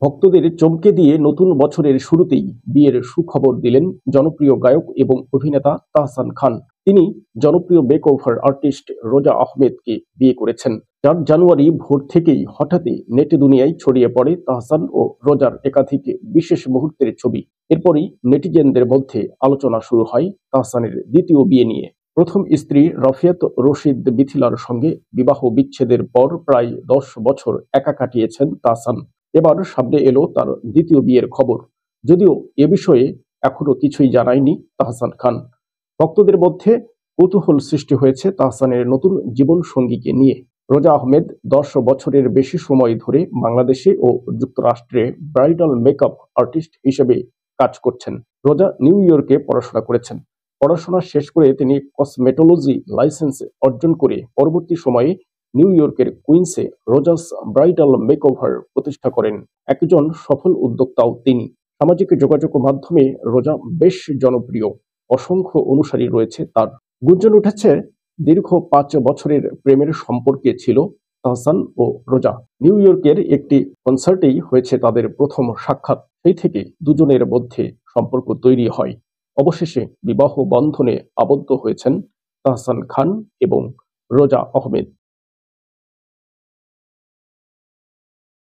ভক্তদের চমকে দিয়ে নতুন বছরের শুরুতেই বিয়ের সুখবর দিলেন জনপ্রিয় গায়ক এবং অভিনেতা তাহসান খান। তিনি জনপ্রিয় মেকওভার আর্টিস্ট রোজা আহমেদকে বিয়ে করেছেন। ৪ জানুয়ারি ভোর থেকেই হঠাৎই নেট দুনিয়ায় ছড়িয়ে পড়ে তাহসান ও রোজার একাধিক বিশেষ মুহূর্তের ছবি। এরপরই নেটিজেনদের মধ্যে আলোচনা শুরু হয় তাহসানের দ্বিতীয় বিয়ে নিয়ে। প্রথম স্ত্রী রাফিয়াত রশিদ মিথিলার সঙ্গে বিবাহ বিচ্ছেদের পর প্রায় ১০ বছর একা কাটিয়েছেন তাহসান। এবার সামনে এলো তার দ্বিতীয় বিয়ের খবর। যদিও এ বিষয়ে এখনো কিছুই জানায়নি তাহসান খান। ভক্তদের মধ্যে কৌতূহল সৃষ্টি হয়েছে তাহসানের নতুন জীবন সঙ্গীকে নিয়ে। রোজা আহমেদ ১০ বছরের বেশি সময় ধরে বাংলাদেশে ও যুক্তরাষ্ট্রে ব্রাইডাল মেকআপ আর্টিস্ট হিসেবে কাজ করছেন। রোজা নিউ ইয়র্কে পড়াশোনা করেছেন। পড়াশোনা শেষ করে তিনি কসমেটোলজি লাইসেন্স অর্জন করে পরবর্তী সময়ে নিউ ইয়র্কের কুইন্সে রোজাস ব্রাইডাল মেকওভার প্রতিষ্ঠা করেন। একজন সফল উদ্যোক্তাও তিনি। সামাজিক যোগাযোগ মাধ্যমে রোজা বেশ জনপ্রিয়। অসংখ্য অনুসারী রয়েছে তার। গুঞ্জন উঠেছে দীর্ঘ ৫ বছরের প্রেমের সম্পর্কে ছিল তাহসান ও রোজা। নিউ ইয়র্কের একটি কনসার্টেই হয়েছে তাদের প্রথম সাক্ষাৎ। সেই থেকে দুজনের মধ্যে সম্পর্ক তৈরি হয়। অবশেষে বিবাহ বন্ধনে আবদ্ধ হয়েছেন তাহসান খান এবং রোজা আহমেদ।